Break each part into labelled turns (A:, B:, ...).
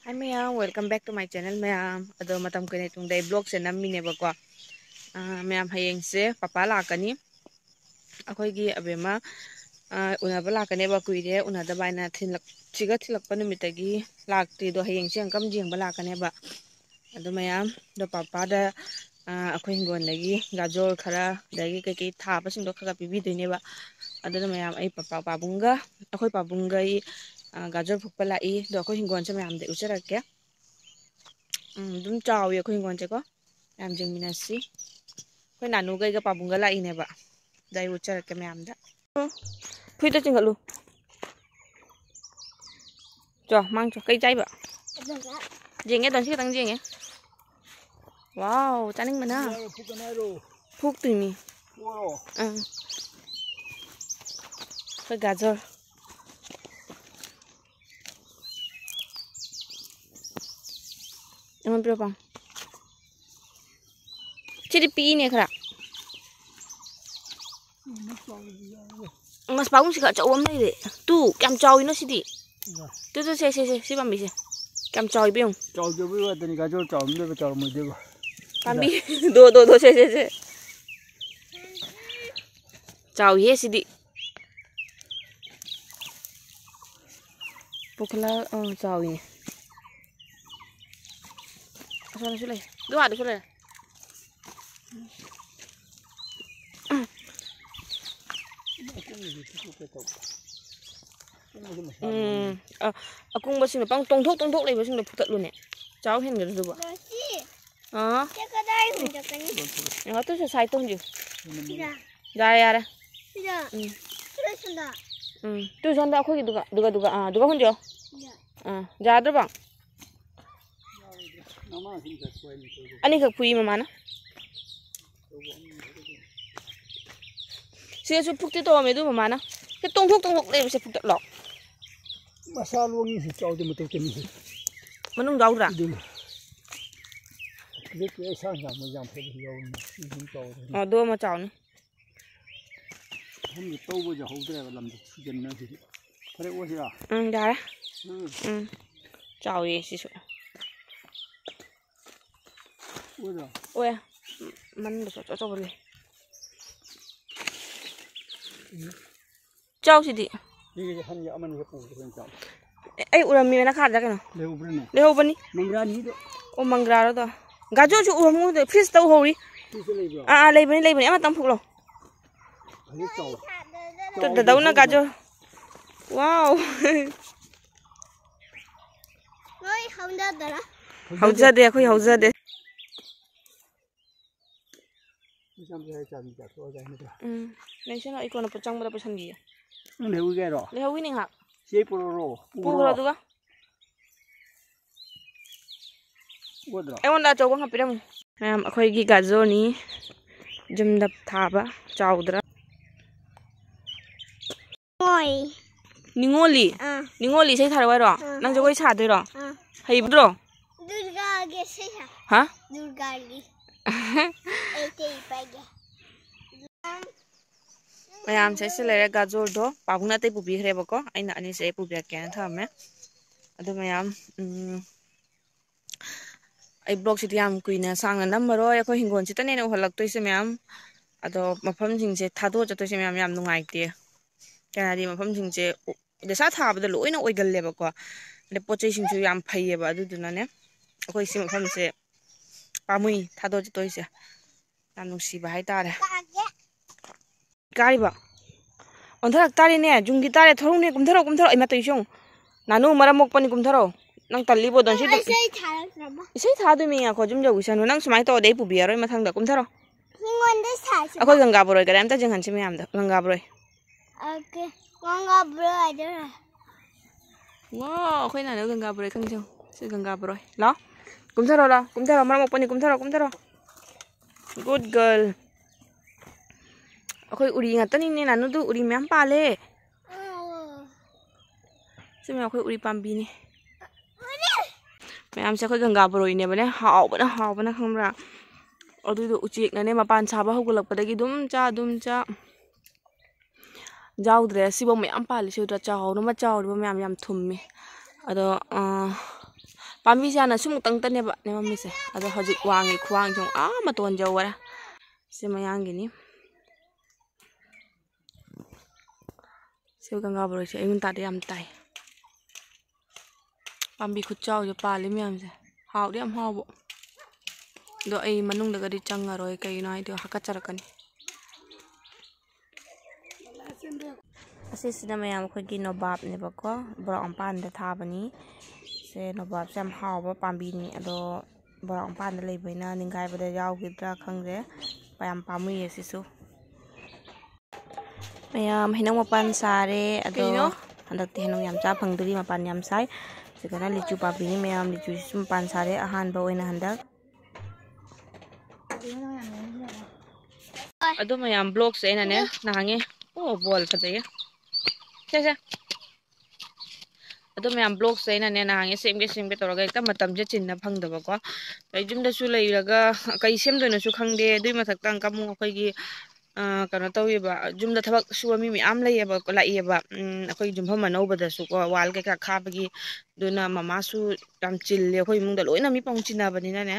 A: Hi ma'am, welcome back to my channel ma'am. अदो मतम कने तुंगदे ब्लॉग से नम्मीनेबको मैम हयेंग से पापा लाकनी अखोइगी अबेमा उनाबा लाकनेबा कुइरे उनादबाइना थिलक नुमितगी लाक्तिदो हयेंग से अंकम जेंगबा लाकनेबा अदो मैम दो पापा अखोइ हिंगोनदगी गाजोर खरा दगी कई थाबसिंगदो खगा पिबिदोइनेबा अदो मैम आई पापा पाबुंगा अखोइ पाबुंगा गाजर फुकपा लाई दो अखोइ हिंगोन से मैम दे उचरके चावी अखोइ हिंगोन से को मैम जेंगमिनासी अखोइ नानुगैगा पाबुंगा लाइनेबा दाई उचरके मैम दा फुइतो चिंगलु cho mang cho cây chay bạ dễ nghe toàn chiếc tăng dễ nghe wow chán mình á phúc tùy mi cái gazer em biết không chỉ đi pi này khả mas bóng chỉ cả chỗ ôm đây để tu cam trôi nó xí đi tu xe bằng bị gì cam trôi biết không
B: trôi chưa biết tên cái chỗ trôi mới trôi mới được
A: cam bị đồ xe trôi hết xí đi Pukula trôi nè sao nó xuống đây được xuống đây cung bác sĩ nó băng tông thuốc này bác sĩ nó phụ thật luôn nè cháu hiện người được à nó tôi sẽ sai tông gì ra đây tôi sang đó khôi được không chưa ra được bang anh ấy khắc phui mà mana sẽ chụp phúc to mấy đứa mà mana cái tông thuốc này sẽ phụ thật lọ
B: mà sao luôn như trâu thì một tiêu tiền
A: mà nó đâu ra
B: biết cái sao giảm mà giảm phải nhiều
A: đua mà chảo nữa
B: không được tâu bây giờ không thể làm được tiền nữa thì phải uống gì à
A: ra đấy chảo gì xí xụ
B: uống rồi
A: ôi mình được cho vào đi chảo gì đi
B: ini kan ya aman ya pun kan
A: ai uram mi na khar ja kana leho bani
B: mangra ni do
A: o mangra ro to gajo chu uram mu de freeze tau hori lei bani ama tam phuk lo to dau na gajo wow
C: oi hauja dara
A: hauja de khoi hauja de nei sena ikona pachang bada pasan gi
B: nó đều ghê rồi
A: leho wi ning ha
B: chế pro
A: pura duga
B: uống rồi
A: ai wanda chaw bang hapiram ma'am अखोई की गाजो नि जमदप थाबा चाउद्रा
C: oi
A: निंगोली सही थार वारो नंग जगोई सादे रो हईब्रो
C: durga ge se
A: हा
C: durga gi ete ipage
A: ma'am से लेरे गाजर दो पाबुना ते पुबी खरेबको आइना अनि से पुबिया केन थमे अदो मैम आई ब्लॉग सिटी याम कुइना सांगना नंबरो अखो हिंगोन सितने ने हलक्तोइसे मैम अदो मफम सिंगसे थादो जतोइसे मैम याम नुंगाइते केनादी मफम सिंगसे देसा थाबदा लोइना ओइगल्लेबको ने पोचै सिंगसु याम फैयेबा अदुदुनाने अखो इसे मफमसे पामुई थादो जतोइसे याम नुंसीबा हाइतारे गारिबा onthak tari ne jungi tare thorung ne kumtharo ai matoi song nanu maramok pani kumtharo nang talli bo don si isai tha du mi ko jum jogu sanu nang sumai to dei pu biaroi mathang da kumtharo
C: hingon de sa
A: akoi ganga boroi ga am ta jeng han si mi am da ganga boroi
C: okay ganga boroi de
A: wow khoi na no ganga boroi khang jong si ganga boroi lo kumtharo maramok pani kumtharo good girl अखोई Uri ngатani ne nanu du uri myam pale sime अखोई उरी पाम्बी ने ma'am से अखोई गंगा बरोई ने बने हावबना खंबरा अदु दो उचेक नने मपान साबा होगलकपदगी दुम चा जाउद्रे सिबो मैम पाले सिउद्रा चाहौनो मा चाउरबो मैम याम थुम्मे अदो ꯄꯥꯝꯕꯤꯁꯦ ꯍꯥꯟꯅ ꯁꯨꯃꯨꯛꯇꯪꯇꯅꯦꯕ ꯂꯦꯝꯃꯝꯃꯤꯁꯦ ꯑꯗꯣ ꯍꯧꯖꯤꯛ ꯋꯥꯡꯉꯤ ꯈꯨꯋꯥꯡꯁꯦ ꯃꯇꯣꯟ ꯌꯧꯔꯦ ꯁꯤ ꯃꯌꯥꯡꯒꯤꯅꯤ ꯁꯤ ꯒꯪꯒꯥꯕꯣꯔꯣꯏꯁꯦ ꯑꯌꯨꯛ ꯉꯟꯇꯥꯗ ꯌꯥꯝ ꯇꯥꯏ ꯄꯥꯝꯕꯤ ꯈꯨꯠꯆꯥꯎꯁꯦ ꯄꯥꯜꯂꯤ ꯃꯌꯥꯝꯁꯦ ꯍꯥꯎꯗꯤ ꯌꯥꯝ ꯍꯥꯎꯕ ꯑꯗꯣ ꯑꯩ ꯃꯅꯨꯡꯗꯒꯗꯤ ꯆꯪꯉꯔꯣꯏ ꯀꯩꯒꯤꯅꯣ ꯍꯥꯏꯗꯤ ꯍꯥꯀꯠꯆꯔꯛꯀꯅꯤ ꯑꯁꯤꯁꯤꯅ ꯃꯌꯥꯝ ꯑꯩꯈꯣꯏꯒꯤ ꯅꯣꯕꯥꯞꯅꯦꯕꯀꯣ ꯕꯣꯔꯥꯛ ꯃꯄꯥꯟꯗ ꯊꯥꯕꯅꯤ ꯁꯦ ꯅꯣꯕꯥꯞꯁꯦ ꯌꯥꯝ ꯍꯥꯎꯕ ꯄꯥꯝꯕꯤꯅꯤ ꯑꯗꯣ ꯕꯣꯔꯥꯛ ꯃꯄꯥꯟꯗ ꯂꯩꯕꯅꯤꯅ ꯅꯤꯡꯈꯥꯏꯕꯗ ꯌꯥꯎꯈꯤꯗ꯭ꯔꯥ ꯈꯪꯗ꯭ꯔꯦ ꯌꯥꯝ ꯄꯥꯝꯃꯨꯏꯌꯦ ꯁꯤꯁꯨ ꯃꯌꯥꯝ ꯍꯩꯅꯧ ꯃꯄꯥꯟ ꯁꯥꯔꯦ ꯑꯗꯣ ꯍꯟꯗꯛꯇꯤ ꯍꯩꯅꯧ ꯌꯥꯝ ꯆꯥ ꯐꯪꯗ꯭ꯔꯤ ꯃꯄꯥꯟ ꯌꯥꯝ ꯁꯥꯏ ꯁꯤꯗꯅ ꯂꯤꯆꯨ ꯄꯥꯝꯕꯤꯅꯤ ꯃꯌꯥꯝ ꯂꯤꯆꯨꯁꯤꯁꯨ ꯃꯄꯥꯟ ꯁꯥꯔꯦ ꯑꯍꯥꯟꯕ ꯑꯣꯏꯅ ꯍꯟꯗꯛ ꯑꯗꯨ ꯃꯌꯥꯝ ꯕ꯭ꯂꯣꯛꯁꯦ ꯑꯩꯅꯅꯦ ꯅꯍꯥꯟꯒꯤ ꯕꯣꯜ ꯐꯖꯩꯌꯦ ꯁꯦ ꯑꯗꯨ ꯃꯌꯥꯝ ꯕ꯭ꯂꯣꯛꯁꯦ ꯑꯩꯅꯅꯦ ꯅꯍꯥꯟꯒꯤ ꯁꯦꯝꯒꯦ ꯇꯧꯔꯒ ꯍꯦꯛꯇ ꯃꯇꯝꯁꯦ ꯆꯤꯟꯅ ꯐꯪꯗꯕꯀꯣ ꯑꯩ ꯌꯨꯝꯗꯁꯨ ꯂꯩꯔꯒ ꯀꯩ ꯁꯦꯝꯗꯣꯏꯅꯣꯁꯨ ꯈꯪꯗꯦ ꯑꯗꯨꯏ ꯃꯊꯛꯇ ꯑꯃꯨꯛ ꯑꯩꯈꯣꯏꯒꯤ ꯀꯩꯅꯣ ꯇꯧꯋꯦꯕ ꯌꯨꯝꯗ ꯊꯕꯛ ꯁꯨꯕ ꯃꯤ ꯃꯌꯥꯝ ꯂꯥꯛꯏꯑꯕ ꯑꯩꯈꯣꯏ ꯌꯨꯝꯐꯝ ꯑꯅꯧꯕꯗꯁꯨꯀꯣ ꯋꯥꯜ ꯀꯩꯀꯥ ꯈꯥꯕꯒꯤ ꯑꯗꯨꯅ ꯃꯃꯥꯁꯨ ꯌꯥꯝ ꯆꯤꯜꯂꯦ ꯑꯩꯈꯣꯏ ꯏꯃꯨꯡꯗ ꯂꯣꯏꯅ ꯃꯤ ꯄꯥꯎ ꯆꯤꯟꯅꯕꯅꯤꯅꯅꯦ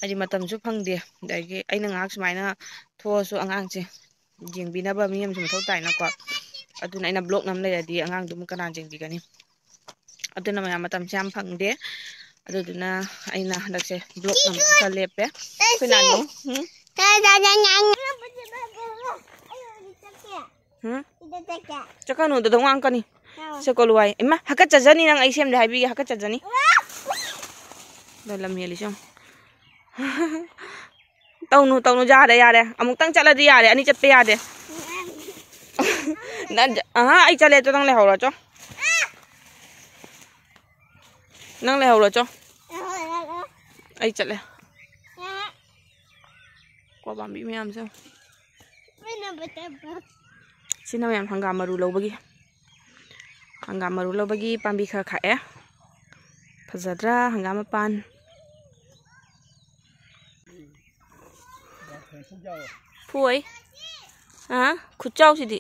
A: ꯍꯥꯏꯗꯤ ꯃꯇꯝꯁꯨ ꯐꯪꯗꯦ ꯑꯗꯒꯤ ꯑꯩꯅ ꯉꯥꯏꯍꯥꯛ ꯁꯨꯃꯥꯏꯅ ꯊꯣꯛꯑꯁꯨ ꯑꯉꯥꯡꯁꯦ ꯌꯦꯡꯕꯤꯅꯕ ꯃꯤ ꯑꯃꯁꯨ ꯃꯊꯧ ꯇꯥꯏꯅꯀꯣ ꯑꯗꯨꯅ ꯑꯩꯅ ꯕ꯭ꯂꯣꯛ ꯑꯃ ꯂꯩꯔꯗꯤ ꯑꯉꯥꯡꯗꯨꯃ ꯀꯅꯥ ꯌꯦꯡꯕꯤꯒꯅꯤ ꯑꯗꯨꯅ ꯃꯌꯥꯝ ꯃꯇꯝꯁꯦ ꯌꯥꯝ ꯐꯪꯗꯦ ꯑꯗꯨꯗꯨꯅ ꯑꯩꯅ ꯍꯟꯗꯛꯁꯦ ꯕ꯭ꯂꯣꯛ ꯅꯝꯕꯁꯦ ꯈꯔ ꯂꯦꯞꯄꯦ ꯑꯩꯈꯣꯏ ꯅꯥꯅꯨ ꯆꯠꯀꯅꯨ ꯗꯗꯧ ꯉꯥꯡꯀꯅꯤ ꯁꯦꯀꯣꯂꯨ ꯋꯥꯏ ꯏꯃꯥ ꯍꯥꯀꯠꯆꯖꯅꯤ ꯅꯪ ꯑꯩ ꯁꯦꯝꯗꯦ ꯍꯥꯏꯕꯤꯒꯦ ꯍꯥꯀꯠꯆꯖꯅꯤ ꯂꯝ ꯍꯦꯜꯂꯤꯁꯦ ꯇꯧꯅꯨ ꯌꯥꯔꯦ ꯑꯃꯨꯛꯇꯪ ꯆꯠꯂꯗꯤ ꯌꯥꯔꯦ ꯑꯅꯤ ꯆꯠꯄ ꯌꯥꯗꯦ ꯑꯩ ꯆꯠꯂꯦ ꯇꯣ ꯅꯪ ꯂꯩꯍꯧꯔꯣ ꯆꯣ ꯅꯪ ꯂꯩꯍꯧꯔꯣ ꯆꯣ ꯑꯩ ꯆꯠꯂꯦ ꯀꯣ ꯄꯥꯝꯕꯤ ꯃꯌꯥꯝꯁꯦ ꯁꯤꯅ ꯃꯌꯥꯝ ꯍꯪꯒꯥꯝ ꯃꯔꯨ ꯂꯧꯕꯒꯤ ꯄꯥꯝꯕꯤ ꯈꯔ ꯈꯥꯛꯑꯦ ꯐꯖꯗ꯭ꯔꯥ ꯍꯪꯒꯥꯝ ꯃꯄꯥꯟ ꯐꯣꯏ ꯈꯨꯠꯆꯥꯎꯁꯤꯗꯤ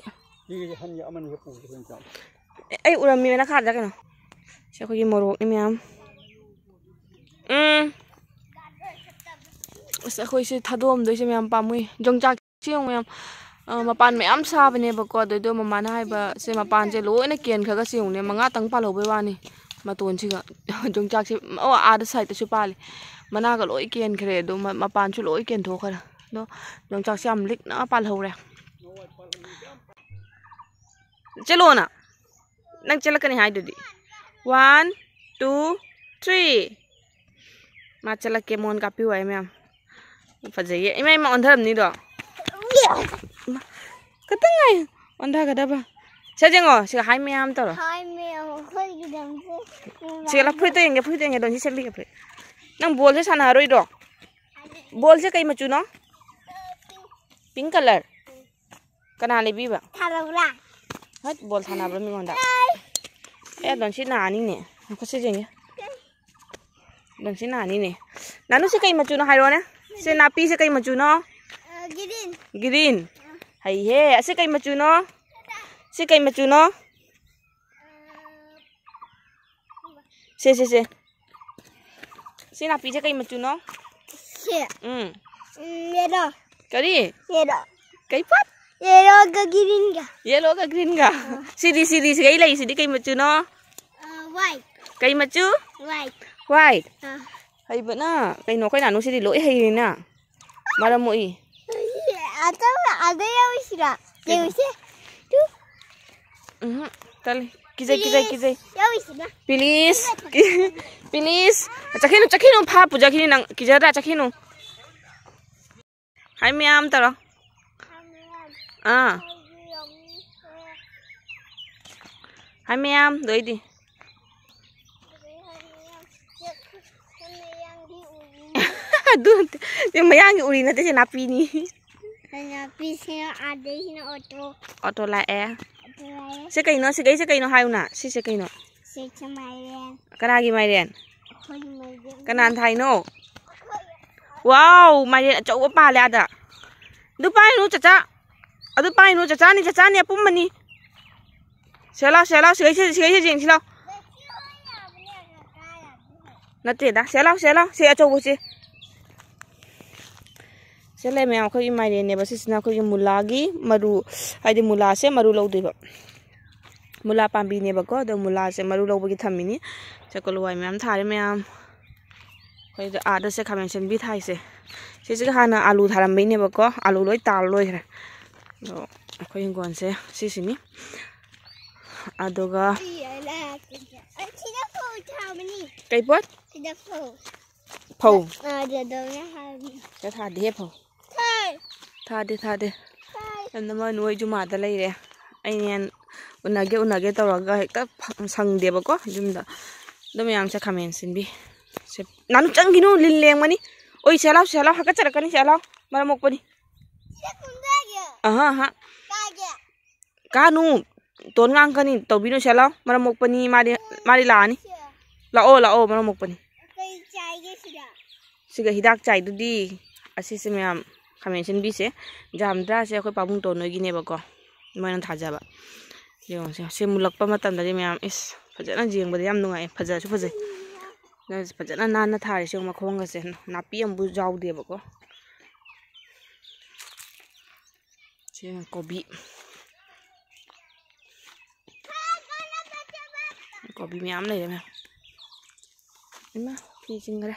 A: ꯑꯩ ꯎꯔꯝꯃꯤ ꯅꯈꯥꯗ ꯀꯩꯅꯣ ꯁꯤ ꯑꯩꯈꯣꯏꯒꯤ ꯃꯣꯔꯣꯛꯅꯤ ꯃꯌꯥꯝ ꯑꯁ ꯑꯩꯈꯣꯏꯁꯦ ꯊꯥꯗꯣꯛꯑꯝꯗꯣꯏꯁꯦ ꯃꯌꯥꯝ ꯄꯥꯝꯃꯨꯏ ꯌꯣꯡꯆꯥꯛꯁꯦ ꯃꯌꯥꯝ ꯃꯄꯥꯟ ꯃꯌꯥꯝ ꯁꯥꯕꯅꯦꯕꯀꯣ ꯑꯗꯨꯏꯗꯣ ꯃꯃꯥꯅ ꯍꯥꯏꯕ ꯁꯦ ꯃꯄꯥꯟꯁꯦ ꯂꯣꯏꯅ ꯀꯦꯟꯈ꯭ꯔꯒ ꯆꯦꯡꯉꯨꯅꯦ 5ꯇꯪ ꯄꯥꯜꯍꯧꯕꯩ ꯋꯥꯅꯤ ꯃꯇꯣꯟꯁꯤꯒ ꯌꯣꯡꯆꯥꯛꯁꯦ ꯑꯥꯗ ꯁꯥꯏꯗꯇꯁꯨ ꯄꯥꯜꯂꯤ ꯃꯅꯥꯒ ꯂꯣꯏ ꯀꯦꯟꯈ꯭ꯔꯦ ꯑꯗꯣ ꯃꯄꯥꯟꯁꯨ ꯂꯣꯏ ꯀꯦꯟꯊꯣꯛꯈ꯭ꯔꯦ ꯑꯗꯣ ꯌꯣꯡꯆꯥꯛꯁꯦ ꯌꯥꯝ ꯂꯤꯛꯅ ꯄꯥꯜꯍꯧꯔꯦ ꯆꯠꯂꯣꯅ ꯅꯪ ꯆꯠꯂꯛꯀꯅꯤ ꯍꯥꯏꯗꯨꯗꯤ 1 2 3 ꯃꯥ ꯆꯠꯂꯛꯀꯦ ꯃꯣꯟ ꯀꯥꯞꯄꯤꯌꯨ ꯍꯥꯏ ꯃꯌꯥꯝ ꯐꯖꯩꯌꯦ ꯏꯃꯥ ꯑꯣꯟꯊꯔꯝꯅꯤꯗꯣ ꯈꯇꯪ ꯉꯥꯏ ꯑꯣꯟꯊꯒꯗꯕ ꯁꯦ ꯌꯦꯡꯉꯣ ꯁꯤꯒ ꯍꯥꯏ ꯃꯌꯥꯝ ꯇꯧꯔꯣ ꯁꯤꯒ ꯐꯨꯔꯤꯠꯇꯣ ꯌꯦꯡꯒꯦ ꯑꯗꯣ ꯁꯤ ꯁꯦꯝꯕꯤꯒꯦ ꯐꯨꯔꯤꯠ ꯅꯪ ꯕꯣꯜꯁꯦ ꯁꯥꯟꯅꯔꯣꯏꯗ꯭ꯔꯣ ꯕꯣꯜꯁꯦ ꯀꯩ ꯃꯆꯨꯅꯣ ꯄꯤꯡ ꯀꯂꯔ ꯀꯅꯥ ꯂꯩꯕꯤꯕ ꯍꯠ ꯕꯣꯜ ꯁꯥꯟꯅꯕ꯭ꯔꯣ ꯃꯤꯉꯣꯟꯗ ꯂꯣꯟꯁꯤ ꯅꯥꯅꯤꯅꯦ ꯈꯨꯠꯁꯦ ꯌꯦꯡꯒꯦ ꯂꯣꯟꯁꯤ ꯅꯥꯅꯤꯅꯦ ꯅꯥꯅꯨ ꯁꯤ ꯀꯩ ꯃꯆꯨꯅꯣ ꯍꯥꯏꯔꯣꯅꯦ ꯁꯤ ꯅꯥꯄꯤꯁꯦ ꯀꯩ ꯃꯆꯨꯅꯣ ꯒ꯭ꯔꯤꯟ ꯍꯩꯍꯦ ꯑꯁꯤ ꯀꯩ ꯃꯆꯨꯅꯣ ꯁꯤ ꯀꯩ ꯃꯆꯨꯅꯣ ꯁꯤ ꯁꯤ ꯅꯥꯄꯤꯁꯦ ꯀꯩ ꯃꯆꯨꯅꯣ
C: येलो
A: करी
C: येलो
A: कई पात
C: येलो का ग्रीन का
A: सीधी से कई लई सीधी कई मचू नो
C: वाइट
A: कई मचू वाइट हई बना कई नो कई नानु सीधी लोई हई ना मारा मोई
C: ada yang isra yang isi tu
A: तल किजे
C: yang isra
A: प्लीज चखिनु फा पुजाखिनि नंग किजरा चखिनु हाय मैम तरो हाय मैम दोइदी ये मयांगी उरी नते से नापीनी
C: नापी से आधे ही ना
A: ऑटो लाए से कइनो हायुना से कइनो
C: से माइरेन
A: कनागी माइरेन कनान थाइनो वाव माइरेन अचौ पाले आदा दु पाइनु चचा अदु पाइनु चचा नि अपुमनी सेला सिगै से जेंग सिला नत्तेदा से लाओ से अचौबसे से ले मैम अखोई माइरेनेबा सिसना अखोई मुलागी मरु हाइदि मुला से मरु लौदेबा मुला पांबीनेबको अदो मुला से मरु लौबगी थम्मिनी चकलवाई मैम थारे मैम अखोई आदा से खामेंसन भी थाइसे सिसे हाना आलू थारमबैनेबको आलू लोय ताल लोयखरे अदो अखोई हिंगोन से सिसिनी अदोगा कई पोट फौ थादे फौ थादे नमा नोई जुमादा लेरे अइनेन उनागे तौरगा हेक्ता संगदेबको जुमदा दम याम से खामेन सिनबी से नानु चंगिनु लिन लेंगमनी ओइ सेलाव हका चरकनी सेलाव मरा मोकपनी हा कानु तोन गांगकनी तौबिनु सेलाव मरा मोकपनी मारी लानी लाओ मरा मोकपनी सिगा हिदाक चाइदुदी असिसे मैम खामेंसन बीसे जामद्रा से अखोई पाबुंग तोनोगिनेबको मोयना थाजाबा योंसे से मुलकपा मतमदि मैम इस फजना जेंगबदि याम नुंगाय फजासु फजै फजना नाना थारिसे मखोंगसे नापी अमबु जाउदेबको से कोबी मैम लेरे मैम इमा फी चिंगरे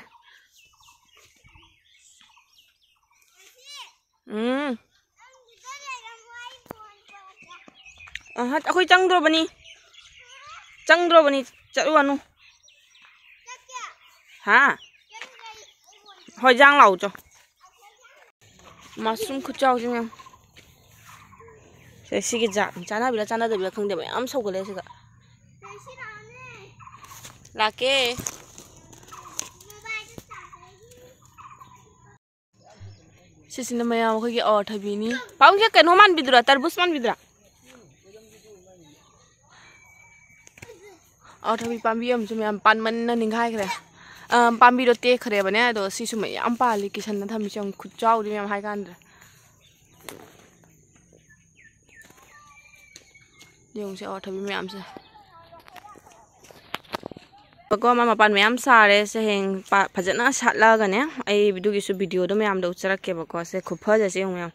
A: अखोई चंद्रोबनी चलुअनु हाँ होय जांग लाओ चो मशरूम खुचाओ जी मैम से सिगे चानाबिला चानादबिला खंगदे मैम सौगले सिगा लाके सिसिना मैम अखोई अर्थबीनी पाउं के कनो मानबिदुरा तरबूज मानबिदुरा अर्थबी पांबी अमसु मैम पानमन्ना निंगाइखरे पांबीरो तेखरेबने अदो सिसु मैम पाली किसनना थमिसे खुचाउदि मैम हाइकांद्र योंसे अर्थबी मैम से बको मामा पान मैम सारे से हेंग फजना साटलागने आई बिदुगिसु वीडियो दो मैम दो चरके बको से खुफजसे मैम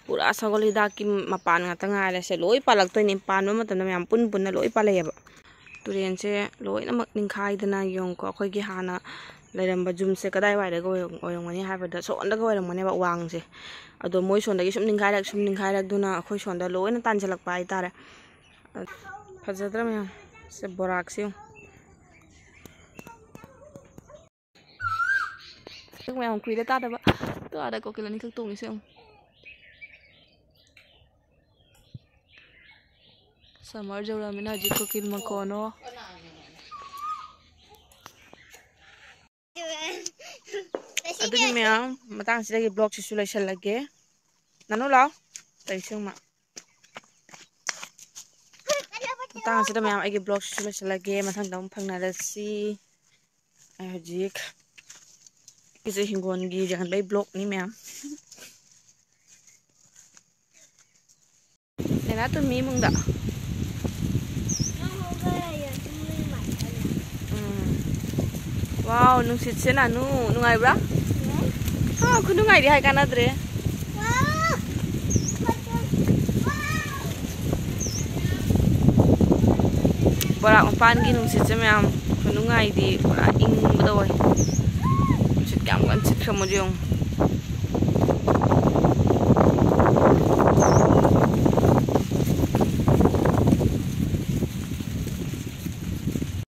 A: पूरा सगोल हिदाक की मपान ngata ngaile से लोई पालक्तोइनि पानबा मतन मैम पुन पुन लोई पालेयबा तुरेन से लोइनमक निंखाइदना योंको अखोइगी हाना लेरंबा जुम से कदाइ वाइदगा ओयंगनी हाइबदा सोंदगा ओयरंगनेबा वांग से अदो मोय सोंदगी सुम निंखाइरक दुना अखोइ सोंदा लोइना तानजलकपा आइतारे फजद्रा मैम से बोराक्से मैम कुइदा तादबा तो आदा कोकिलनी खक तोंगी से समर जौरामिना हजी कोकिल मकोनो अदुनी मैम मतंग सिदगी ब्लॉग सिसु लैसलगे नानु लाओ तैसुमा मतंग सिदा मैम आगे ब्लॉग सिसु लैसलगे मथंग दम फंगनारसी हजिक इसे हिंगोनगी जगनबाई ब्लॉग नि मैम नेना तो मी मुंगदा वाव नुंसित से नानु नुंगाइब्रा हाँ खुनुंगाइदि हाय कानाद्रे बड़ा पान की नुंसित से मैम खुनुंगाइदि पूरा इंगबदा ओय सिट काम सिट खमोजों